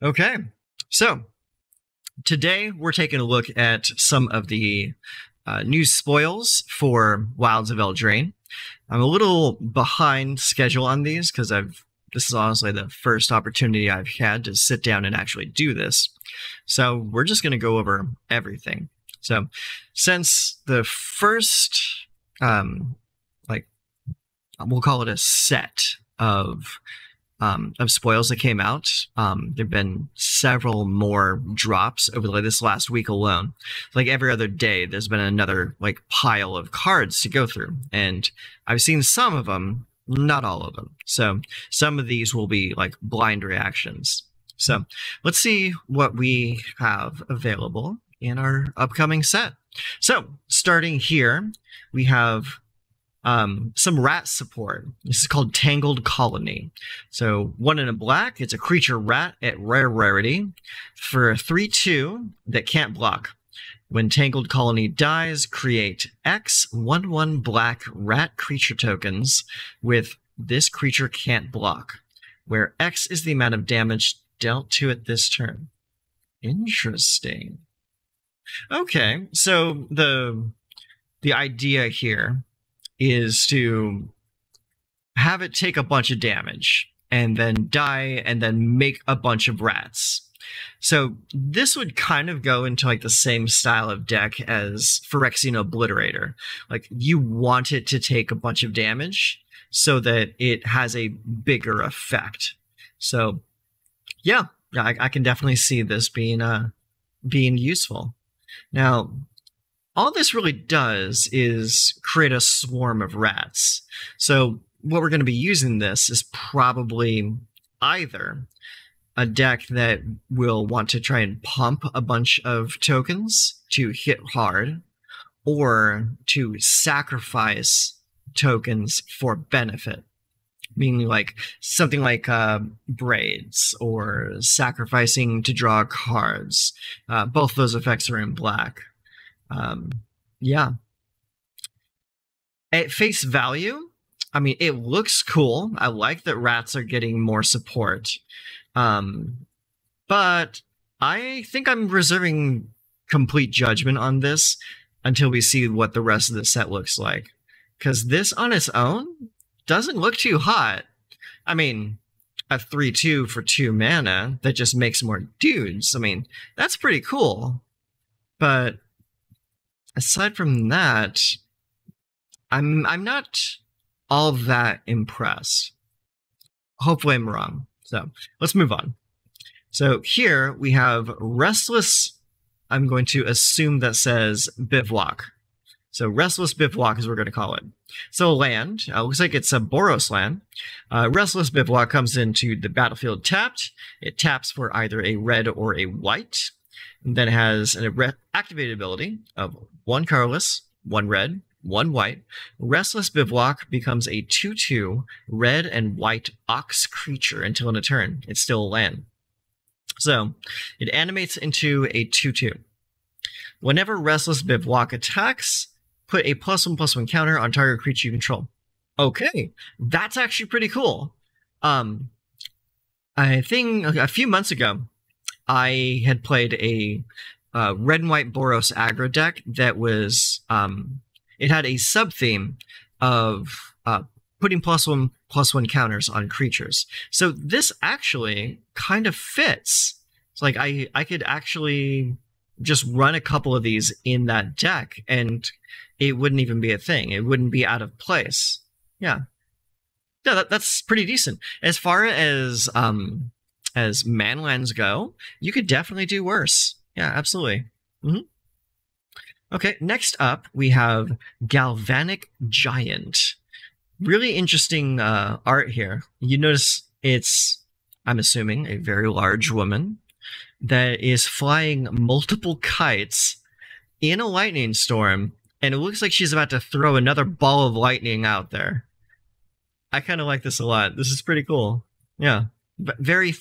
Okay, so today we're taking a look at some of the new spoils for Wilds of Eldraine. I'm a little behind schedule on these because this is honestly the first opportunity I've had to sit down and actually do this. So we're just going to go over everything. So since the first, like, we'll call it a set of spoils that came out. There've been several more drops over this last week alone. Like every other day, there's been another pile of cards to go through, and I've seen some of them, not all of them. So some of these will be like blind reactions. So let's see what we have available in our upcoming set. So starting here, we have some rat support. This is called Tangled Colony. So 1 and a black, it's a creature rat at rare rarity for a 3/2 that can't block. When Tangled Colony dies, create X 1/1 black rat creature tokens with this creature can't block, where X is the amount of damage dealt to it this turn. Interesting. Okay, so the idea here is to have it take a bunch of damage and then die and then make a bunch of rats. So this would kind of go into the same style of deck as Phyrexian Obliterator. You want it to take a bunch of damage so that it has a bigger effect. So yeah, I can definitely see this being useful. Now, all this really does is create a swarm of rats. So what we're going to be using this is probably either a deck that will want to try and pump a bunch of tokens to hit hard, or to sacrifice tokens for benefit. Meaning something like braids or sacrificing to draw cards. Both those effects are in black. Yeah. At face value, I mean, it looks cool. I like that rats are getting more support. But I think I'm reserving complete judgment on this until we see what the rest of the set looks like. Because this on its own doesn't look too hot. I mean, a 3/2 for 2 mana that just makes more dudes. I mean, that's pretty cool. But aside from that, I'm not all that impressed. Hopefully I'm wrong. So let's move on. So here we have Restless. I'm going to assume that says Bivouac. So Restless Bivouac is what we're going to call it. So land, looks like it's a Boros land. Restless Bivouac comes into the battlefield tapped. It taps for either a red or a white. And then it has an activated ability of 1 colorless, 1 red, 1 white. Restless Bivouac becomes a 2/2 red and white ox creature until end of turn. It's still a land. So it animates into a 2/2. Whenever Restless Bivouac attacks, put a +1/+1 counter on target creature you control. Okay, that's actually pretty cool. I think a few months ago, I had played a red and white Boros aggro deck that was, it had a sub-theme of putting +1/+1 counters on creatures. So this actually kind of fits. It's like I could actually just run a couple of these in that deck and it wouldn't even be a thing. It wouldn't be out of place. Yeah. Yeah, that's pretty decent. As far as manlands go, you could definitely do worse. Yeah, absolutely. Okay, next up, we have Galvanic Giant. Really interesting art here. You notice it's, I'm assuming, a very large woman that is flying multiple kites in a lightning storm, and it looks like she's about to throw another ball of lightning out there. I kind of like this a lot. This is pretty cool. Yeah, but very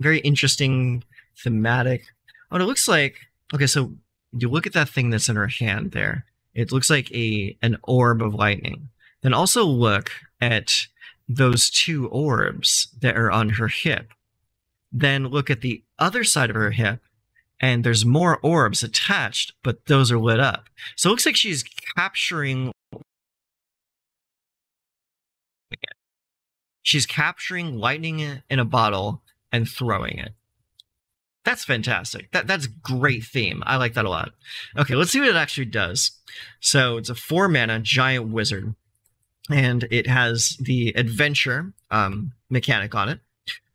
interesting, thematic. Oh, it looks like, okay, so you look at that thing that's in her hand there. It looks like an orb of lightning. Then also look at those 2 orbs that are on her hip. Then look at the other side of her hip, and there's more orbs attached, but those are lit up. So it looks like she's capturing. She's capturing lightning in a bottle and throwing it. That's fantastic. That's great theme. I like that a lot. Okay, let's see what it actually does. So it's a 4-mana giant wizard, and it has the adventure mechanic on it.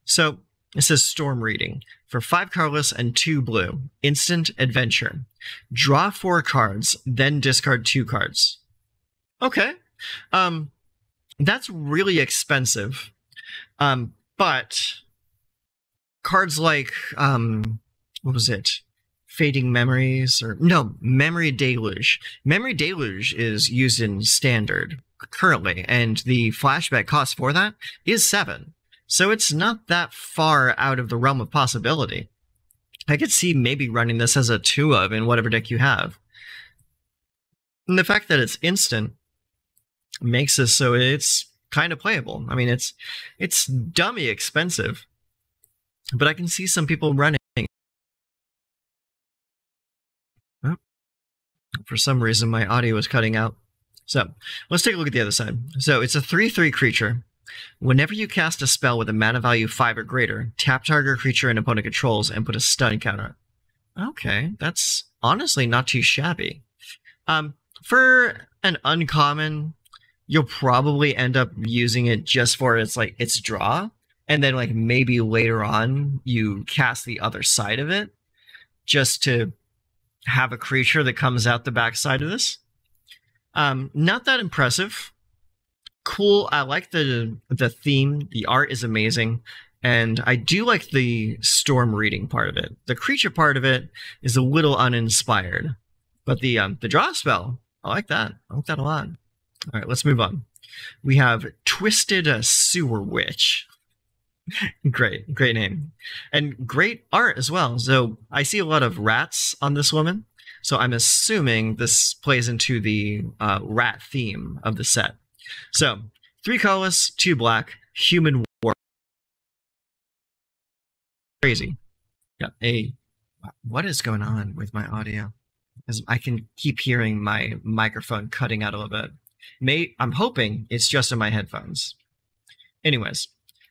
So it says Storm Reading. For 5 colorless and 2 blue, instant adventure. Draw 4 cards, then discard 2 cards. Okay. That's really expensive. But cards like, what was it? Fading Memories, or no, Memory Deluge. Memory Deluge is used in Standard currently, and the flashback cost for that is 7. So it's not that far out of the realm of possibility. I could see maybe running this as a 2-of in whatever deck you have. And the fact that it's instant makes this so it's kind of playable. I mean, it's dummy expensive, but I can see some people running. Oh, for some reason, my audio was cutting out. So let's take a look at the other side. So it's a 3/3 creature. Whenever you cast a spell with a mana value 5 or greater, tap target creature an opponent controls and put a stun counter. Okay, that's honestly not too shabby. For an uncommon, you'll probably end up using it just for its draw, and then like maybe later on you cast the other side of it just to have a creature that comes out the backside of this. Not that impressive. Cool. I like the theme. The art is amazing, and I do like the Storm Reading part of it. The creature part of it is a little uninspired, but the draw spell, I like that. I like that a lot. All right, let's move on. We have Twisted Sewer Witch. Great name, and great art as well. So I see a lot of rats on this woman, so I'm assuming this plays into the rat theme of the set. So 3 colorless, 2 black, human war. Crazy. Yeah, what is going on with my audio? As I can keep hearing my microphone cutting out a little bit. I'm hoping it's just in my headphones. Anyways,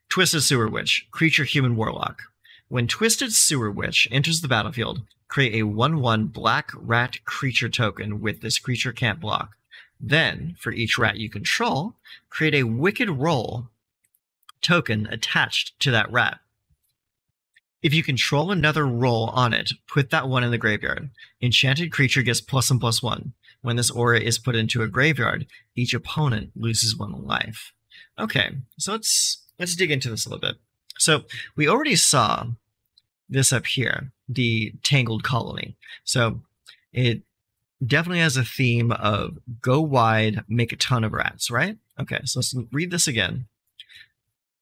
Twisted Sewer Witch, creature human warlock. When Twisted Sewer Witch enters the battlefield, create a 1/1 black rat creature token with this creature can't block. Then, for each rat you control, create a Wicked Roll token attached to that rat. If you control another roll on it, put that one in the graveyard. Enchanted creature gets +1/+1. When this aura is put into a graveyard, each opponent loses 1 life. Okay, so let's dig into this a little bit. So we already saw this up here, the Tangled Colony. So it definitely has a theme of go wide, make a ton of rats, right? Okay, so let's read this again.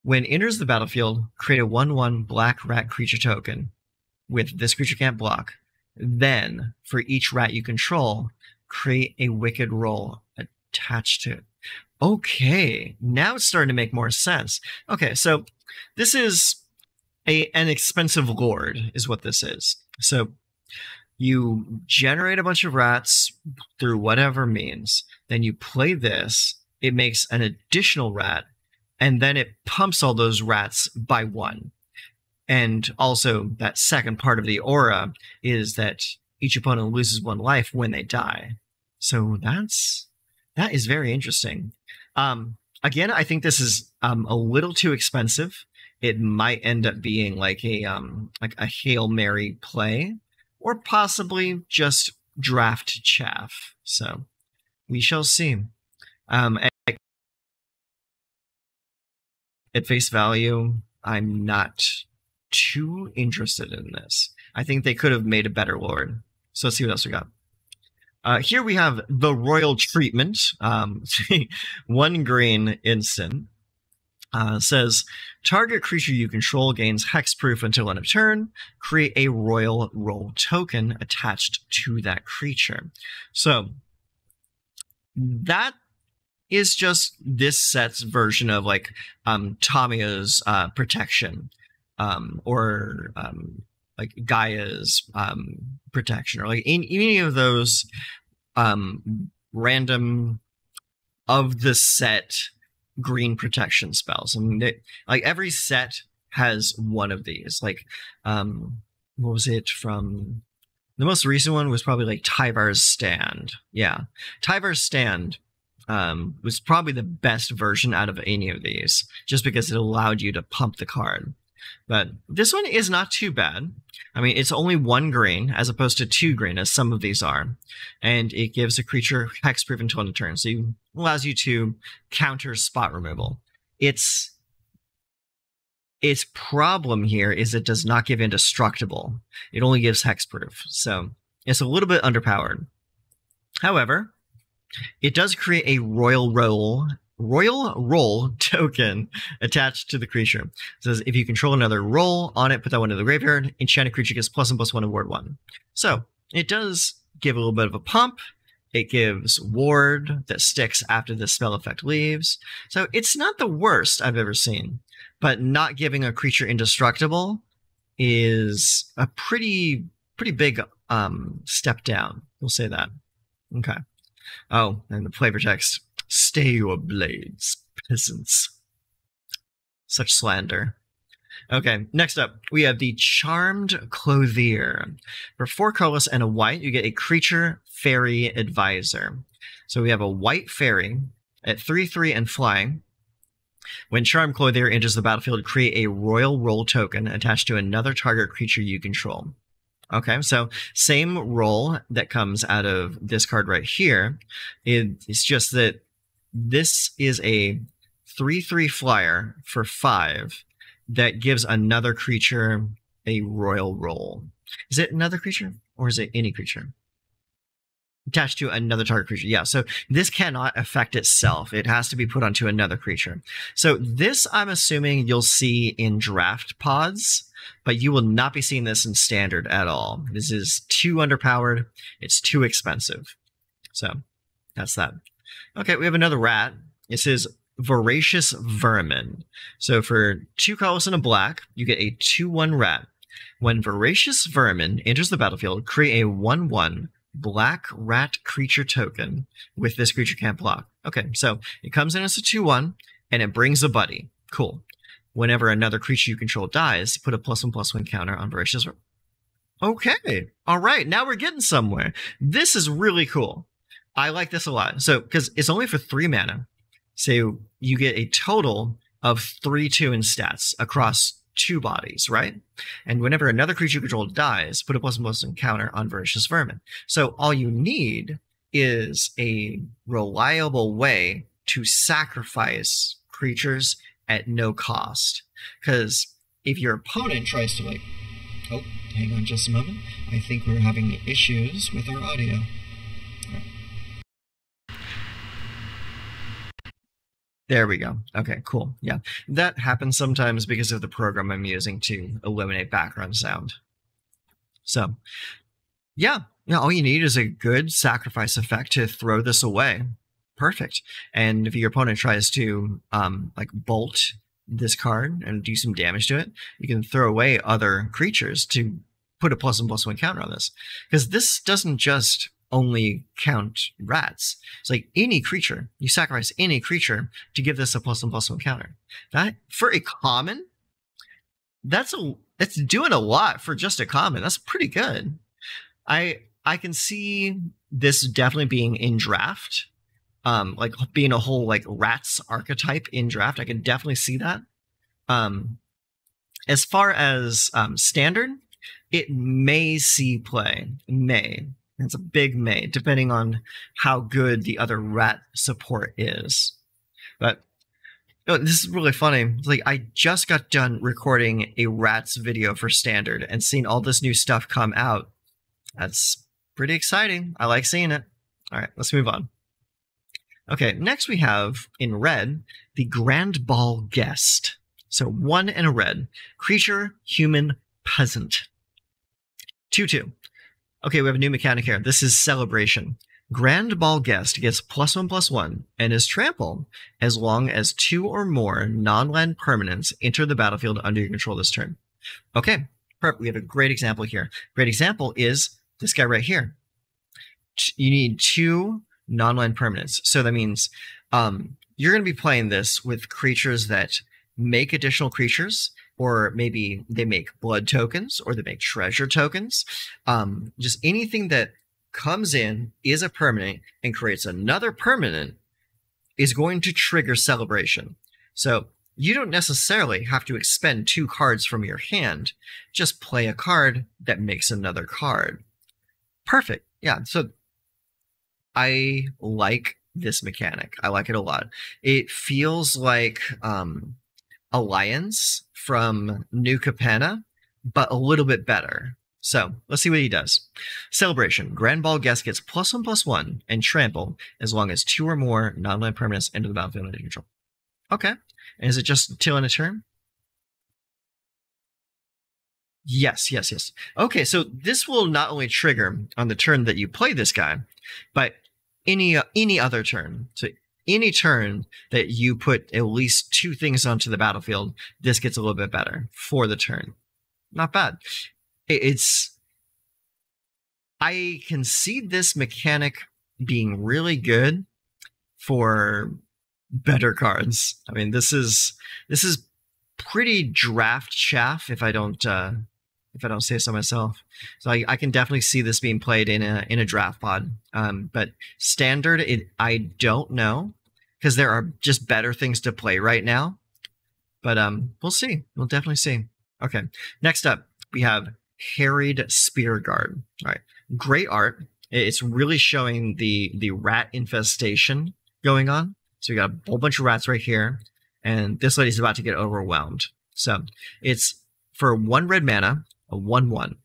When enters the battlefield, create a 1/1 black rat creature token with this creature can't block. Then, for each rat you control, create a Wicked Roll attached to it. Okay, now it's starting to make more sense. Okay, so this is an expensive lord, is what this is. So you generate a bunch of rats through whatever means. Then you play this. It makes an additional rat, and then it pumps all those rats by 1. And also, that second part of the aura is that each opponent loses 1 life when they die. So that is very interesting. Again, I think this is a little too expensive. It might end up being like a Hail Mary play, or possibly just draft chaff. So we shall see. At face value, I'm not too interested in this. I think they could have made a better lord. So let's see what else we got. Here we have the Royal Treatment. 1 green instant. Says, target creature you control gains hexproof until end of turn. Create a Royal Roll token attached to that creature. So that is just this set's version of like Tamiya's protection. or like Gaia's protection, or like any of those random of the set green protection spells. I mean, like every set has one of these. Like, what was it from? The most recent one was probably like Tyvar's Stand. Yeah, Tyvar's Stand was probably the best version out of any of these, just because it allowed you to pump the card. But this one is not too bad. I mean, it's only 1 green as opposed to 2 green, as some of these are. And it gives a creature hexproof until end of turn. So it allows you to counter spot removal. Its problem here is it does not give indestructible. It only gives hexproof. So it's a little bit underpowered. However, it does create a royal roll token attached to the creature. It says if you control another roll on it, put that one in the graveyard. Enchanted creature gets +1/+1 and ward 1. So it does give a little bit of a pump. It gives ward that sticks after the spell effect leaves. So it's not the worst I've ever seen, but not giving a creature indestructible is a pretty big step down. We'll say that. Okay. Oh, and the flavor text. Stay your blades, peasants. Such slander. Okay, next up, we have the Charmed Clothier. For 4 colorless and a white, you get a creature fairy advisor. So we have a white fairy at 3/3 and flying. When Charmed Clothier enters the battlefield, create a royal roll token attached to another target creature you control. Okay, so same roll that comes out of this card right here. It's just that this is a 3/3 flyer for 5 that gives another creature a royal roll. Is it another creature or is it any creature? Attached to another target creature. Yeah, so this cannot affect itself. It has to be put onto another creature. So this, I'm assuming you'll see in draft pods, but you will not be seeing this in standard at all. This is too underpowered. It's too expensive. So that's that. Okay, we have another rat. It says Voracious Vermin. So for 2 colorless and a black, you get a 2/1 rat. When Voracious Vermin enters the battlefield, create a 1/1 black rat creature token with this creature can't block. Okay, so it comes in as a 2/1 and it brings a buddy. Cool. Whenever another creature you control dies, put a +1/+1 counter on Voracious Vermin. Okay, all right, now we're getting somewhere. This is really cool. I like this a lot. So, because it's only for 3 mana. So you get a total of 3/2 in stats across 2 bodies, right? And whenever another creature you control dies, put a +1/+1 counter on Voracious Vermin. So all you need is a reliable way to sacrifice creatures at no cost. Because if your opponent tries to oh, hang on just a moment. I think we're having issues with our audio. There we go. Okay, cool. Yeah, that happens sometimes because of the program I'm using to eliminate background sound. So, yeah, all you need is a good sacrifice effect to throw this away. Perfect. And if your opponent tries to bolt this card and do some damage to it, you can throw away other creatures to put a +1/+1 counter on this. Because this doesn't just only count rats. It's like any creature. You sacrifice any creature to give this a +1/+1 counter. That, for a common, that's doing a lot for just a common. That's pretty good. I can see this definitely being in draft. Like being a whole rats archetype in draft. I can definitely see that. As far as standard, it may see play. May. It's a big may, depending on how good the other rat support is. But this is really funny. It's like I just got done recording a rats video for standard and seeing all this new stuff come out. That's pretty exciting. I like seeing it. All right, let's move on. Okay, next we have in red the Grand Ball Guest. So 1 and a red. Creature, human, peasant. 2/2. Okay, we have a new mechanic here. This is Celebration. Grand Ball Guest gets +1/+1 and is trampled as long as 2 or more non-land permanents enter the battlefield under your control this turn. Okay, perfect. We have a great example here. Great example is this guy right here. You need 2 non-land permanents. So that means you're going to be playing this with creatures that make additional creatures, or maybe they make blood tokens, or they make treasure tokens. Just anything that comes in, is a permanent, and creates another permanent is going to trigger celebration. So you don't necessarily have to expend 2 cards from your hand. Just play a card that makes another card. Perfect. Yeah, so I like this mechanic. I like it a lot. It feels like Alliance from New Capenna, but a little bit better. So let's see what he does. Celebration. Grand Ball guest gets +1/+1 and trample as long as 2 or more non-land permanents enter the battlefield under control. Okay. And is it just till in a turn? Yes. Okay, so this will not only trigger on the turn that you play this guy, but any other turn. So any turn that you put at least 2 things onto the battlefield, this gets a little bit better for the turn. Not bad. I can see this mechanic being really good for better cards. I mean, this is pretty draft chaff if I don't say so myself. So I can definitely see this being played in a draft pod. But standard, I don't know, because there are just better things to play right now. But we'll see. We'll definitely see. Okay, next up we have Harried Spear Guard. All right, great art. It's really showing the rat infestation going on. So we got a whole bunch of rats right here, and this lady's about to get overwhelmed. So it's for 1 red mana, a 1/1.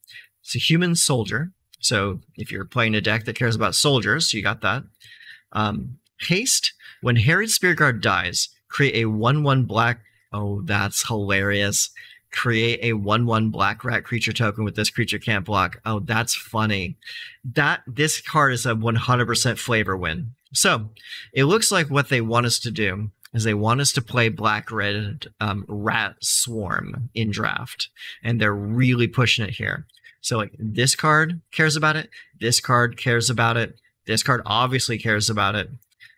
It's a human soldier. So if you're playing a deck that cares about soldiers, you got that. Haste. When Harried Spearguard dies, create a 1/1 black. Oh, that's hilarious. Create a 1/1 black rat creature token with this creature can't block. Oh, that's funny. This card is a 100% flavor win. So it looks like what they want us to do is they want us to play black-red rat swarm in draft, and they're really pushing it here. So like this card cares about it, this card cares about it, this card obviously cares about it.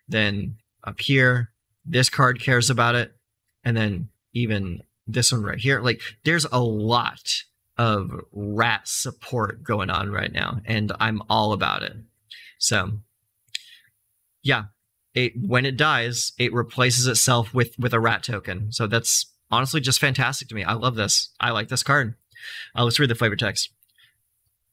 Then up here, this card cares about it, and then even this one right here. Like there's a lot of rat support going on right now, and I'm all about it. So yeah. When it dies, it replaces itself with a rat token. So that's honestly just fantastic to me. I love this. I like this card. Let's read the flavor text.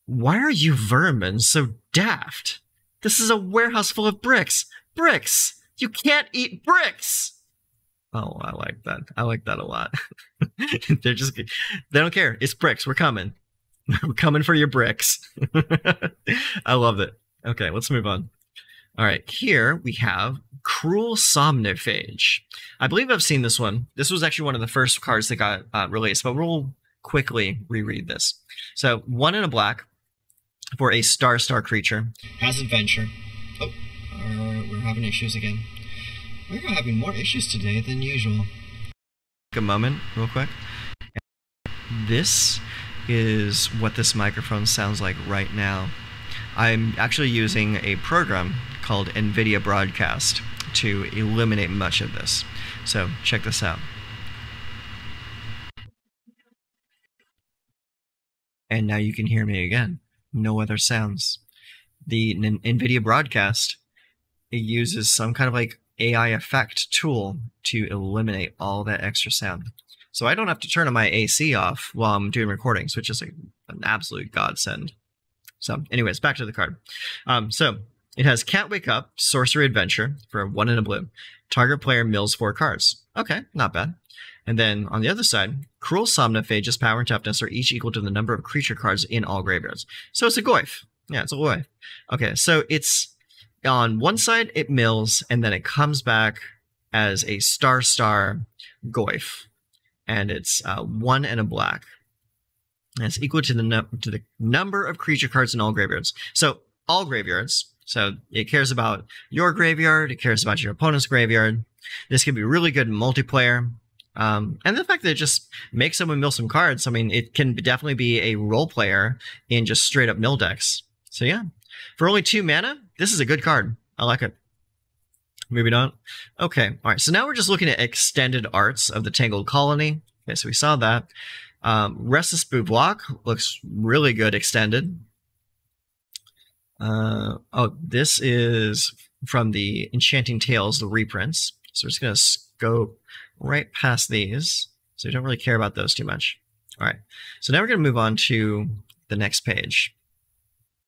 Why are you vermin so daft? This is a warehouse full of bricks. Bricks! You can't eat bricks! Oh, I like that. I like that a lot. They don't care. It's bricks. We're coming. We're coming for your bricks. I love it. Okay, let's move on. All right, here we have Cruel Somniphage. I believe I've seen this one. This was actually one of the first cards that got released, but we'll quickly reread this. So 1 and a black for a star creature. Has adventure. Oh, we're having issues again. We're having more issues today than usual. Take a moment, real quick. This is what this microphone sounds like right now. I'm actually using a program called NVIDIA Broadcast to eliminate much of this. So check this out. And now you can hear me again. No other sounds. The NVIDIA Broadcast, it uses some kind of like AI effect tool to eliminate all that extra sound. So I don't have to turn my AC off while I'm doing recordings, which is an absolute godsend. So anyways, back to the card. So it has Can't Wake Up, Sorcery Adventure for 1 and a blue. Target player mills 4 cards. Okay, not bad. And then on the other side, Cruel Somniphage's power and toughness are each equal to the number of creature cards in all graveyards. So it's a Goyf. Yeah, it's a Goyf. Okay, so it's on one side it mills, and then it comes back as a star Goyf. And it's 1 and a black. And it's equal to the number of creature cards in all graveyards. So all graveyards. So it cares about your graveyard. It cares about your opponent's graveyard. This can be really good in multiplayer. And the fact that it just makes someone mill some cards, I mean, it can definitely be a role player in just straight up mill decks. So yeah, for only 2 mana, this is a good card. I like it. Maybe not. Okay, all right. So now we're just looking at extended arts of the Tangled Colony. Okay, so we saw that. Restless Buvlok looks really good extended. Oh, this is from the Enchanting Tales, the reprints. So we're just going to scope right past these. So we don't really care about those too much. All right. So now we're going to move on to the next page.